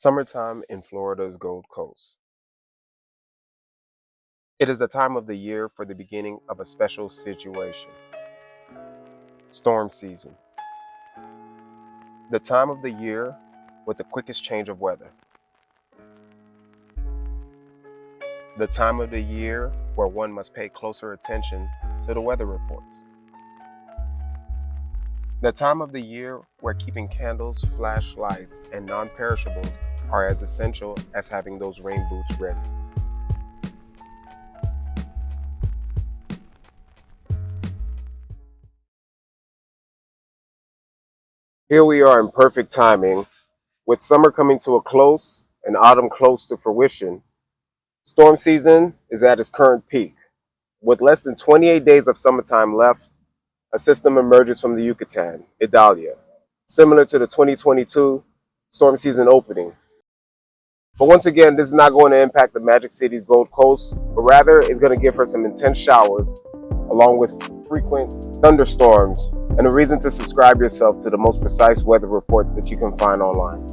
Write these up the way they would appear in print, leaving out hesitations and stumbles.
Summertime in Florida's Gold Coast. It is a time of the year for the beginning of a special situation. Storm season. The time of the year with the quickest change of weather. The time of the year where one must pay closer attention to the weather reports. The time of the year where keeping candles, flashlights, and non-perishables are as essential as having those rain boots ready. Here we are in perfect timing, with summer coming to a close and autumn close to fruition. Storm season is at its current peak. With less than 28 days of summertime left, a system emerges from the Yucatan, Idalia, similar to the 2022 storm season opening. But once again, this is not going to impact the Magic City's Gold Coast, but rather is going to give her some intense showers, along with frequent thunderstorms, and a reason to subscribe yourself to the most precise weather report that you can find online.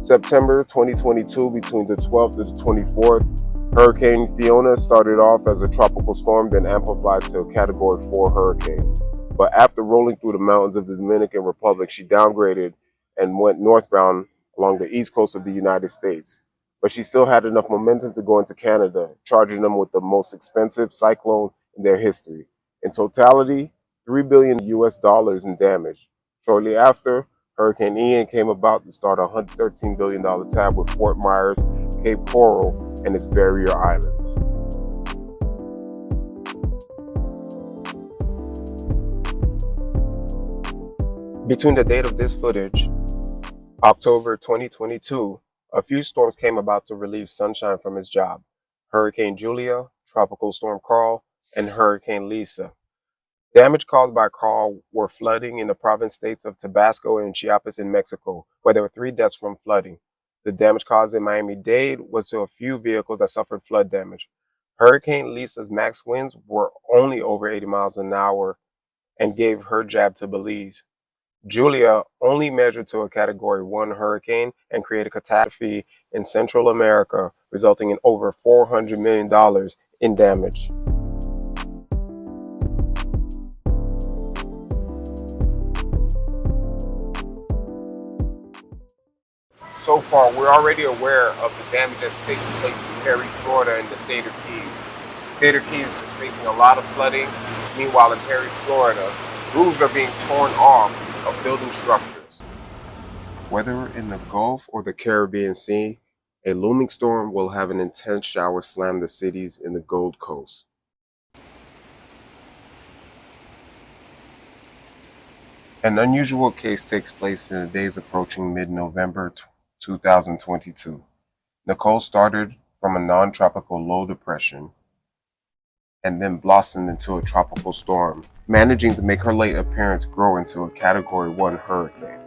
September 2022, between the 12th to the 24th, Hurricane Fiona started off as a tropical storm, then amplified to a Category 4 hurricane. But after rolling through the mountains of the Dominican Republic, she downgraded and went northbound along the east coast of the United States. But she still had enough momentum to go into Canada, charging them with the most expensive cyclone in their history. In totality, $3 billion in damage. Shortly after, Hurricane Ian came about to start a $113 billion tab with Fort Myers, Cape Coral, and its barrier islands. Between the date of this footage, October 2022, a few storms came about to relieve sunshine from its job. Hurricane Julia, Tropical Storm Carl, and Hurricane Lisa. Damage caused by Carl were flooding in the province states of Tabasco and Chiapas in Mexico, where there were 3 deaths from flooding. The damage caused in Miami-Dade was to a few vehicles that suffered flood damage. Hurricane Lisa's max winds were only over 80 miles an hour and gave her jab to Belize. Julia only measured to a Category 1 hurricane and created catastrophe in Central America, resulting in over $400 million in damage. So far, we're already aware of the damage that's taking place in Perry, Florida, and the Sept Keys. Sept Keys is facing a lot of flooding. Meanwhile, in Perry, Florida, roofs are being torn off of building structures. Whether in the Gulf or the Caribbean Sea, a looming storm will have an intense shower slam the cities in the Gold Coast. An unusual case takes place in the days approaching mid-November 2022. Nicole started from a non-tropical low depression and then blossomed into a tropical storm, managing to make her late appearance grow into a Category 1 hurricane.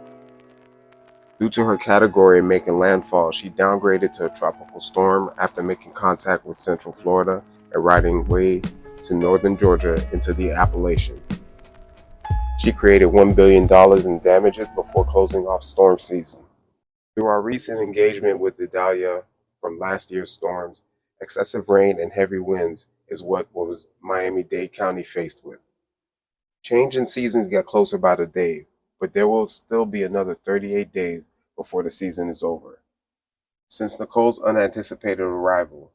Due to her category making landfall, she downgraded to a tropical storm after making contact with Central Florida and riding way to northern Georgia into the Appalachian. She created $1 billion in damages before closing off storm season. Through our recent engagement with Idalia from last year's storms, excessive rain and heavy winds is what was Miami-Dade County faced with. Change in seasons get closer by the day, but there will still be another 38 days before the season is over. Since Nicole's unanticipated arrival,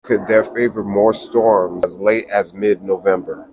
could there favor more storms as late as mid-November?